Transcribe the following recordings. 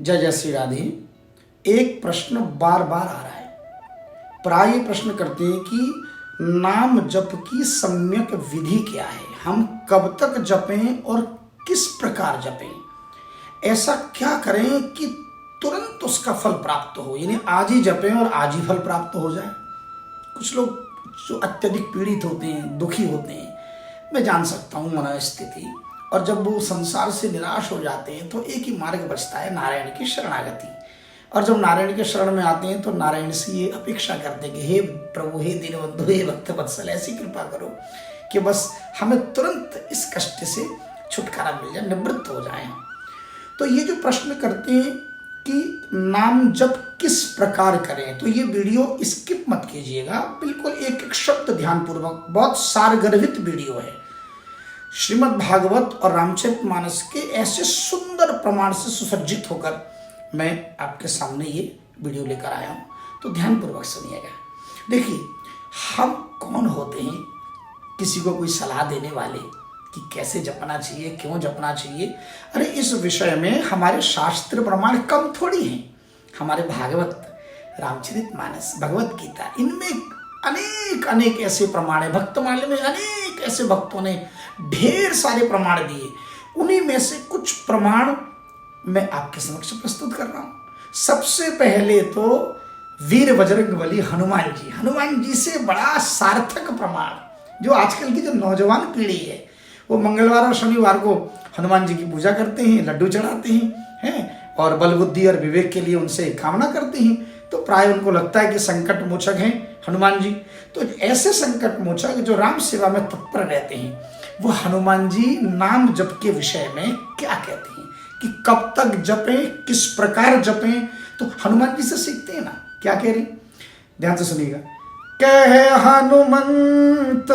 जय जय श्री राधे। एक प्रश्न बार बार आ रहा है। प्राय प्रश्न करते हैं कि नाम जप की सम्यक विधि क्या है, हम कब तक जपें और किस प्रकार जपें, ऐसा क्या करें कि तुरंत उसका फल प्राप्त हो, यानी आज ही जपें और आज ही फल प्राप्त हो जाए। कुछ लोग जो अत्यधिक पीड़ित होते हैं, दुखी होते हैं, मैं जान सकता हूँ मनोस्थिति, और जब वो संसार से निराश हो जाते हैं तो एक ही मार्ग बचता है, नारायण की शरणागति। और जब नारायण के शरण में आते हैं तो नारायण से ये अपेक्षा करते हैं कि हे प्रभु, हे दीनबंधु, हे भक्त वत्सल, ऐसी कृपा करो कि बस हमें तुरंत इस कष्ट से छुटकारा मिल जाए, निवृत्त हो जाए। तो ये जो प्रश्न करते हैं कि नाम जप किस प्रकार करें, तो ये वीडियो स्किप मत कीजिएगा, बिल्कुल एक एक शब्द ध्यानपूर्वक, बहुत सारगर्भित वीडियो है। श्रीमद् भागवत और रामचरितमानस के ऐसे सुंदर प्रमाण से सुसज्जित होकर मैं आपके सामने ये वीडियो लेकर आया हूँ, तो ध्यानपूर्वक सुनिएगा। देखिए, हम कौन होते हैं किसी को कोई सलाह देने वाले कि कैसे जपना चाहिए, क्यों जपना चाहिए। अरे इस विषय में हमारे शास्त्र प्रमाण कम थोड़ी हैं। हमारे भागवत, रामचरितमानस, भगवत गीता, इनमें अनेक अनेक ऐसे प्रमाण है। भक्तमाला में अनेक ऐसे भक्तों ने ढेर सारे प्रमाण दिए, उन्हीं में से कुछ प्रमाण मैं आपके समक्ष प्रस्तुत कर रहा हूं। सबसे पहले तो वीर बजरंगबली हनुमान जी से बड़ा सार्थक प्रमाण, जो आजकल की जो नौजवान पीढ़ी है वो मंगलवार और शनिवार को हनुमान जी की पूजा करते हैं, लड्डू चढ़ाते हैं और बल बुद्धि और विवेक के लिए उनसे कामना करते हैं। तो प्राय उनको लगता है कि संकट मोचक हैं हनुमान जी। तो ऐसे संकट मोचक जो राम सेवा में तत्पर रहते हैं, वो हनुमान जी नाम जप के विषय में क्या कहते हैं कि कब तक जपें, किस प्रकार जपें। तो हनुमान जी से सीखते हैं ना, क्या कह रहे, ध्यान से सुनिएगा। कह हनुमंत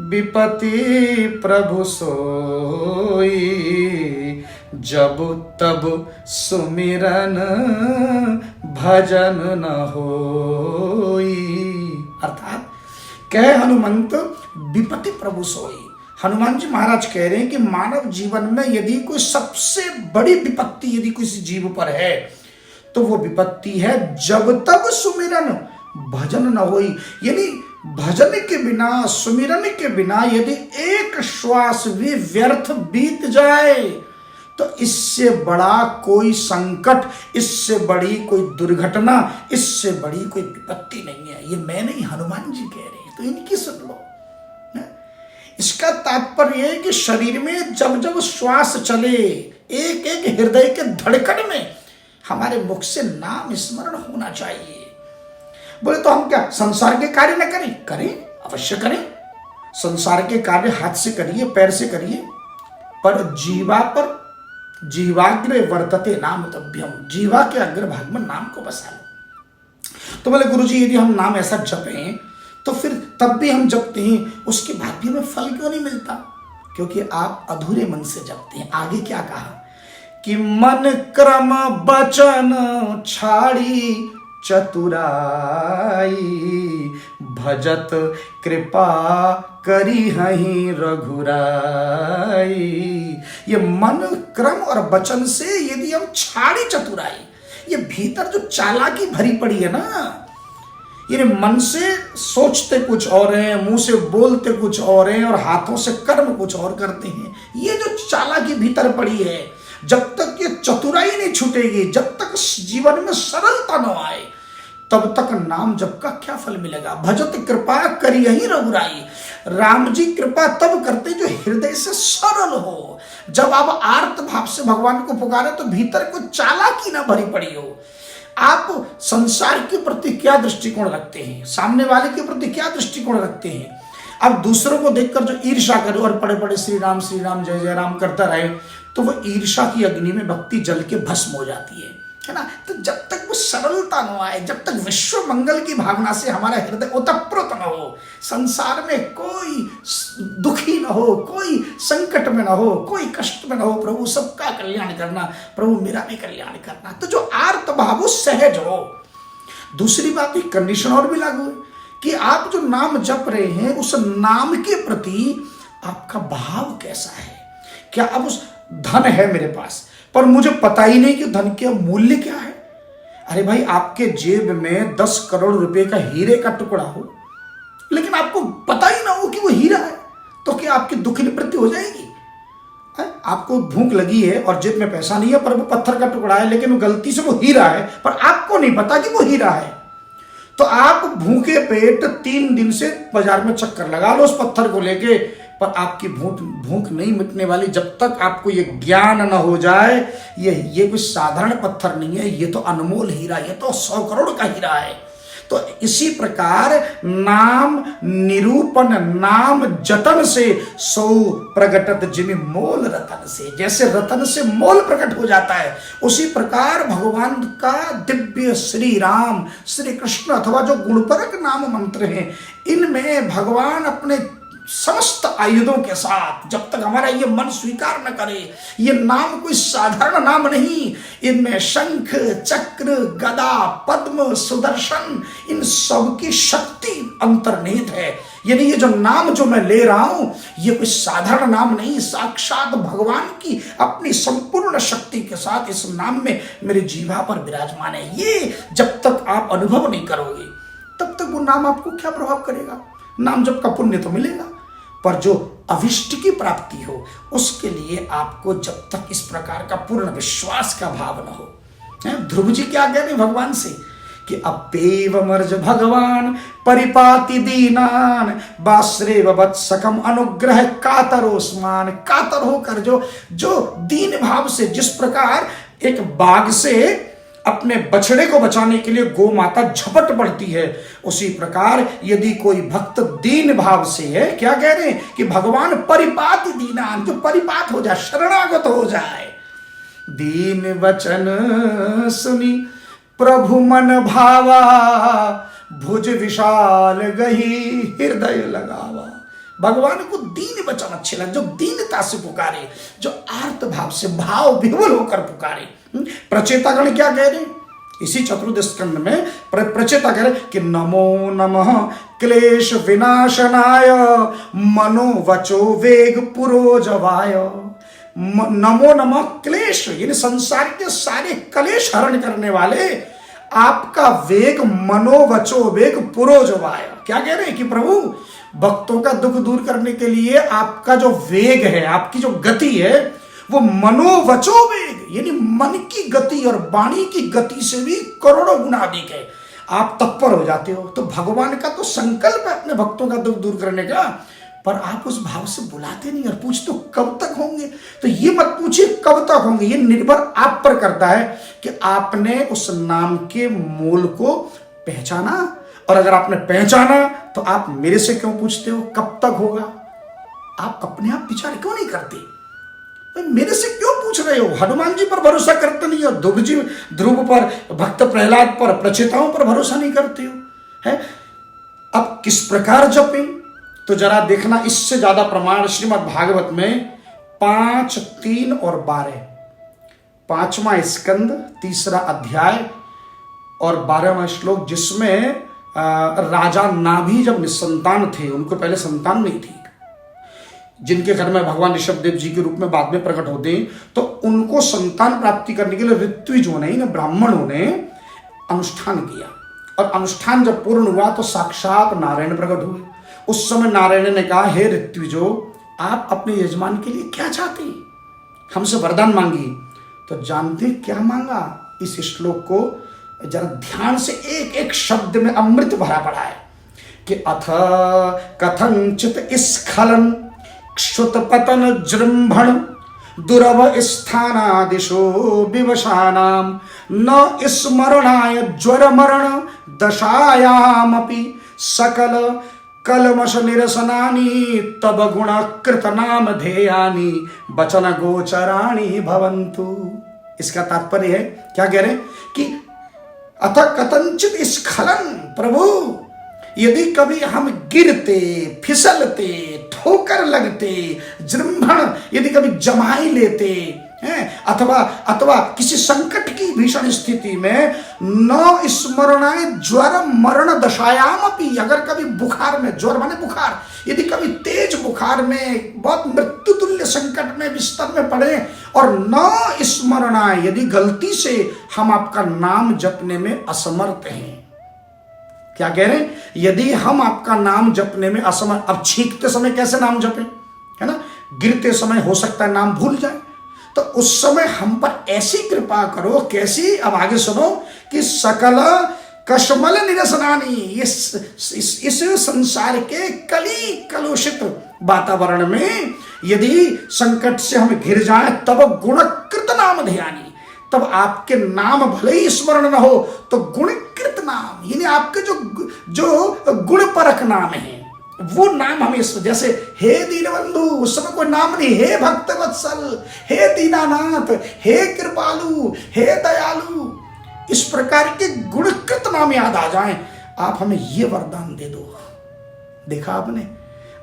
विपति प्रभु सोई, जब तब सुमिरन भजन न होई। अर्थात कह हनुमंत विपति प्रभु सोई, हनुमान जी महाराज कह रहे हैं कि मानव जीवन में यदि कोई सबसे बड़ी विपत्ति यदि किसी जीव पर है तो वो विपत्ति है जब तक सुमिरन भजन न होई, यानी भजन के बिना, सुमिरन के बिना यदि एक श्वास भी व्यर्थ बीत जाए तो इससे बड़ा कोई संकट, इससे बड़ी कोई दुर्घटना, इससे बड़ी कोई विपत्ति नहीं है। ये मैं नहीं, हनुमान जी कह रहे हैं, तो इनकी सुन लो। इसका तात्पर्य है कि शरीर में जब जब श्वास चले, एक एक हृदय के धड़कन में हमारे मुख से नाम स्मरण होना चाहिए। बोले तो हम क्या संसार के कार्य न करें? करें, अवश्य करें। संसार के कार्य हाथ से करिए, पैर से करिए, पर जीवाग्रे वर्तते नाम तभ्यम, जीवा के अग्रभाग में नाम को बसा लो। तो बोले गुरुजी, यदि हम नाम ऐसा जपें तो फिर तब भी हम जपते हैं, उसके बाद भी हमें फल क्यों नहीं मिलता? क्योंकि आप अधूरे मन से जपते हैं। आगे क्या कहा कि मन क्रम बचन छाड़ी चतुराई, भजत कृपा करी हहीं रघुराई। ये मन, क्रम और वचन से यदि हम छाड़ी चतुराई, ये भीतर जो चालाकी भरी पड़ी है ना, ये मन से सोचते कुछ और हैं, मुंह से बोलते कुछ और हैं और हाथों से कर्म कुछ और करते हैं, ये जो चालाकी भीतर पड़ी है, जब तक ये चतुराई नहीं छूटेगी, जब तक जीवन में सरलता न आए, तब तक नाम जप का क्या फल मिलेगा? भजत कृपा करी यही रघुराई, राम जी कृपा तब करते जो हृदय से सरल हो। जब आप आर्त भाव से भगवान को पुकारे तो भीतर को चालाकी ना भरी पड़ी हो। आप संसार के प्रति क्या दृष्टिकोण रखते हैं, सामने वाले के प्रति क्या दृष्टिकोण रखते हैं? अब दूसरों को देखकर जो ईर्ष्या करे और पड़े पड़े श्री राम जय जय राम करता रहे, तो वो ईर्ष्या की अग्नि में भक्ति जल के भस्म हो जाती है ना। तो जब तक वो सरलता न आए, जब तक विश्व मंगल की भावना से हमारा हृदय ओतप्रोत न हो, संसार में कोई दुखी न हो, कोई संकट में न हो, कोई कष्ट में न हो, प्रभु सबका कल्याण करना, प्रभु मेरा भी कल्याण करना, तो जो आर्त भाव सहज हो। दूसरी बात, एक कंडीशन और भी लागू है कि आप जो नाम जप रहे हैं, उस नाम के प्रति आपका भाव कैसा है। क्या अब उस धन है मेरे पास, पर मुझे पता ही नहीं कि धन का मूल्य क्या है। अरे भाई, आपके जेब में 10 करोड़ रुपए का हीरे का टुकड़ा हो, लेकिन आपको पता ही ना हो कि वो हीरा है, तो क्या आपकी दुख निवृत्ति हो जाएगी? आपको भूख लगी है और जेब में पैसा नहीं है, पर वो पत्थर का टुकड़ा है, लेकिन वो गलती से वो हीरा है, पर आपको नहीं पता कि वो हीरा है। तो आप भूखे पेट 3 दिन से बाजार में चक्कर लगा लो उस पत्थर को लेके, पर आपकी भूख नहीं मिटने वाली जब तक आपको ये ज्ञान न हो जाए ये कोई साधारण पत्थर नहीं है, ये तो अनमोल हीरा, ये तो 100 करोड़ का हीरा है। तो इसी प्रकार नाम निरूपण, नाम जतन से सो प्रगटत जिमि मोल रतन से, जैसे रतन से मोल प्रकट हो जाता है, उसी प्रकार भगवान का दिव्य श्री राम, श्री कृष्ण अथवा जो गुणपरक नाम मंत्र हैं, इनमें भगवान अपने समस्त आयुधों के साथ, जब तक हमारा ये मन स्वीकार न करे, ये नाम कोई साधारण नाम नहीं, इनमें शंख, चक्र, गदा, पद्म, सुदर्शन, इन सब की शक्ति अंतर्निहित है। यानी ये जो नाम जो मैं ले रहा हूं, ये कोई साधारण नाम नहीं, साक्षात भगवान की अपनी संपूर्ण शक्ति के साथ इस नाम में मेरे जीवा पर विराजमान है। ये जब तक आप अनुभव नहीं करोगे, तब तक वो नाम आपको क्या प्रभाव करेगा? नाम जप का पुण्य तो मिलेगा, पर जो अभिष्ट की प्राप्ति हो, उसके लिए आपको जब तक इस प्रकार का पूर्ण विश्वास का भाव न हो। ध्रुव जी क्या कह रहे भगवान से कि अपेव मर्ज भगवान परिपाति दीनान बाश्रेव वत्सकम अनुग्रह कातरोस्मान। कातर होकर जो दीन भाव से, जिस प्रकार एक बाघ से अपने बछड़े को बचाने के लिए गौ माता झपट पड़ती है, उसी प्रकार यदि कोई भक्त दीन भाव से है, क्या कह रहे हैं कि भगवान परिपात दीनान, जो परिपात हो जाए, शरणागत हो जाए। दीन वचन सुनी प्रभु मन भावा, भुज विशाल गही हृदय लगावा। भगवान को दीन वचन अच्छे लगे, जो दीनता से पुकारे, जो आर्त भाव से भाव विह्वल होकर पुकारे। प्रचेतागण क्या कह रहे? इसी चतुर्दश स्कंद में प्रचेता कह रहे कि नमो नमः क्लेश विनाशनाय मनो वचो वेग पुरोजवाय। नमो नमः क्लेश, यानी संसार के सारे क्लेश हरण करने वाले आपका वेग, मनोवचो वेग पुरोजवाय। क्या कह रहे हैं कि प्रभु भक्तों का दुख दूर करने के लिए आपका जो वेग है, आपकी जो गति है, वो मनोवचो वेग, यानी मन की गति और वाणी की गति से भी करोड़ों गुना अधिक है। आप तत्पर हो जाते हो। तो भगवान का तो संकल्प है अपने भक्तों का दुख दूर करने का, पर आप उस भाव से बुलाते नहीं और पूछते कब तक होंगे। तो ये मत पूछिए कब तक होंगे, ये निर्भर आप पर करता है कि आपने उस नाम के मूल को पहचाना, और अगर आपने पहचाना तो आप मेरे से क्यों पूछते हो कब तक होगा? आप अपने आप विचार क्यों नहीं करते? भाई मेरे से क्यों पूछ रहे हो? हनुमान जी पर भरोसा करते नहीं हो, ध्रुव पर, भक्त प्रहलाद पर, प्रचेताओं पर भरोसा नहीं करते हो, है? अब किस प्रकार जपें? तो जरा देखना, इससे ज्यादा प्रमाण श्रीमद् भागवत में 5, 3 और 12, 5वां स्कंद 3रा अध्याय और 12वां श्लोक, जिसमें राजा नाभि जब निसंतान थे, उनको पहले संतान नहीं थी, जिनके घर में भगवान ऋषभदेव जी के रूप में बाद में प्रकट होते हैं, तो उनको संतान प्राप्ति करने के लिए ऋत्विजों ने, इन ब्राह्मणों ने अनुष्ठान किया, और अनुष्ठान जब पूर्ण हुआ तो साक्षात नारायण प्रकट हुए। उस समय नारायण ने कहा, हे ऋत्विजो, आप अपने यजमान के लिए क्या चाहते हैं? हमसे वरदान मांगिए। तो जानते क्या मांगा? इस श्लोक को जरा ध्यान से एक एक शब्द में अमृत भरा पड़ा है कि अथ कथंचित स्खलन क्षुत पतन जृंभण दुरव स्थानादिशो विवशानाम न स्मरणाय ज्वर मरण दशायामपि सकल कलमश निरसनानि तब गुण कृत नाम धेयानि वचन गोचराणि भवन्तु। इसका तात्पर्य है, क्या कह रहे हैं कि अथ कथंचित स्खलन, प्रभु यदि कभी हम गिरते, फिसलते, ठोकर लगते, जृंभण, यदि कभी जमाई लेते, अथवा अथवा किसी संकट की भीषण स्थिति में न स्मरणाय ज्वर मरण दशायाम अपि, अगर कभी बुखार में, ज्वर माने बुखार, यदि कभी तेज बुखार में बहुत मृत्यु तुल्य संकट में बिस्तर में पड़े और न स्मरणाय, यदि गलती से हम आपका नाम जपने में असमर्थ हैं, क्या कह रहे हैं, यदि हम आपका नाम जपने में असमर्थ, अब छींकते समय कैसे नाम जपें, है ना, गिरते समय हो सकता है नाम भूल जाए, तो उस समय हम पर ऐसी कृपा करो, कैसी, अब आगे सुनो, कि सकल कशमल निरसनानी, इस संसार के कली कलुषित वातावरण में यदि संकट से हम घिर जाएं, तब गुणकृत नाम ध्यानी, तब आपके नाम भले ही स्मरण न हो तो गुणकृत नाम, यानी आपके जो गुण परक नाम है वो नाम हमें, जैसे हे दीनबंधु, उस समय कोई नाम नहीं, हे भक्त वत्सल, हे दीनानाथ, हे कृपालु, हे दयालु, इस प्रकार के गुणकृत नाम याद आ जाएं, आप हमें ये वरदान दे दो। देखा आपने,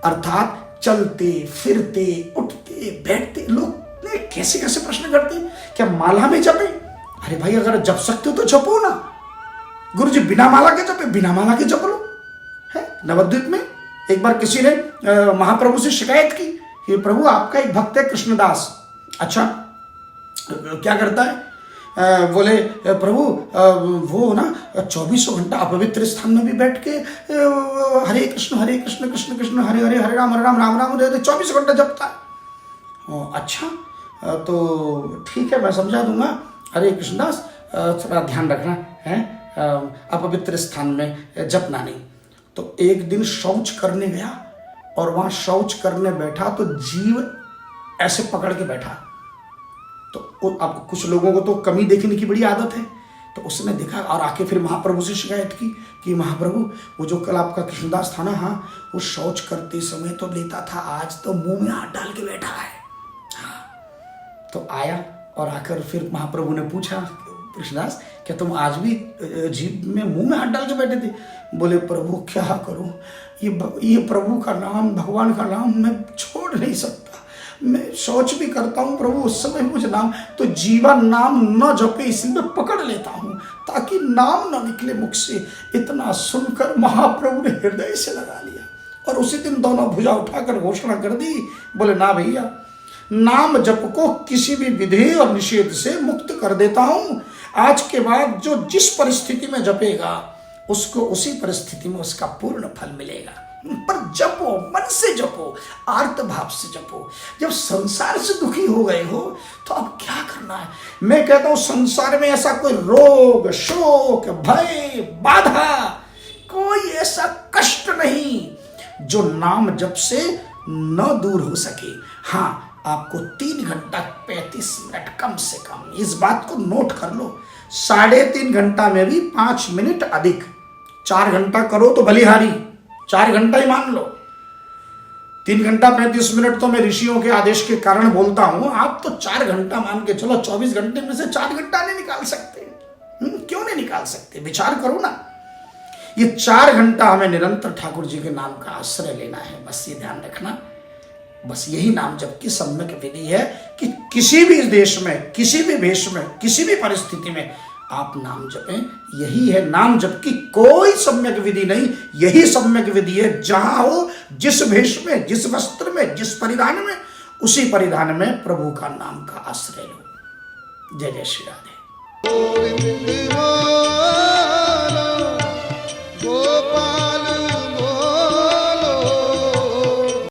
अर्थात चलते फिरते उठते बैठते लोग ने कैसे कैसे प्रश्न करते हैं, क्या माला में जपे? अरे भाई अगर जप सकते हो तो जपो ना। गुरु जी बिना माला के जपे, बिना माला के जप लो। है नवद्वीप में एक बार किसी ने महाप्रभु से शिकायत की कि प्रभु आपका एक भक्त है कृष्णदास, अच्छा क्या करता है? बोले प्रभु वो ना 24 घंटा अपवित्र स्थान में भी बैठ के हरे कृष्ण कृष्ण कृष्ण हरे हरे, हरे राम राम राम 24 घंटा जपता है। अच्छा तो ठीक है, मैं समझा दूंगा, हरे कृष्णदास थोड़ा ध्यान रखना है, अपवित्र स्थान में जपना नहीं। तो एक दिन शौच करने गया और वहां शौच करने बैठा तो जीव ऐसे पकड़ के बैठा। तो अब कुछ लोगों को तो कमी देखने की बड़ी आदत है, तो उसने देखा और आके फिर महाप्रभु से शिकायत की कि महाप्रभु वो जो कल आपका कृष्णदास था ना, हाँ वो शौच करते समय तो लेता था, आज तो मुंह में हाथ डाल के बैठा है। हाँ तो आया और आकर फिर महाप्रभु ने पूछा, कृष्णदास क्या तुम आज भी जीभ में मुंह में हाथ डाल के बैठे थे? बोले प्रभु क्या करूं, ये प्रभु का नाम, भगवान का नाम मैं छोड़ नहीं सकता, मैं शौच भी करता हूं प्रभु, उस समय मुझे नाम, तो जीवा नाम न जपे इसलिए मैं पकड़ लेता हूं ताकि नाम न निकले मुख से। इतना सुनकर महाप्रभु ने हृदय से लगा लिया और उसी दिन दोनों भुजा उठाकर घोषणा कर दी, बोले ना भैया, नाम जप को किसी भी विधि और निषेध से मुक्त कर देता हूं। आज के बाद जो जिस परिस्थिति में जपेगा उसको उसी परिस्थिति में उसका पूर्ण फल मिलेगा। पर जपो, मन से जपो, आर्त भाव से जपो। जब संसार से दुखी हो गए हो तो अब क्या करना है? मैं कहता हूं संसार में ऐसा कोई रोग, शोक, भय, बाधा, कोई ऐसा कष्ट नहीं जो नाम जप से न दूर हो सके। हाँ, आपको 3 घंटा 35 मिनट कम से कम, इस बात को नोट कर लो, 3.5 घंटा में भी 5 मिनट अधिक, 4 घंटा करो तो बलिहारी, 4 घंटा ही मान लो। 3 घंटा 35 मिनट तो मैं ऋषियों के आदेश के कारण बोलता हूं, आप तो 4 घंटा मान के चलो। 24 घंटे में से 4 घंटा नहीं निकाल सकते? क्यों नहीं निकाल सकते? विचार करो ना। ये 4 घंटा हमें निरंतर ठाकुर जी के नाम का आश्रय लेना है, बस ये ध्यान रखना। बस यही नाम जप की सम्यक विधि है कि किसी भी देश में, किसी भी भेष में, किसी भी परिस्थिति में आप नाम जपें। यही है नाम जप की कोई सम्यक विधि नहीं, यही सम्यक विधि है। जहां हो, जिस भेष में, जिस वस्त्र में, जिस परिधान में, उसी परिधान में प्रभु का नाम का आश्रय लो। जय जय श्री राधे।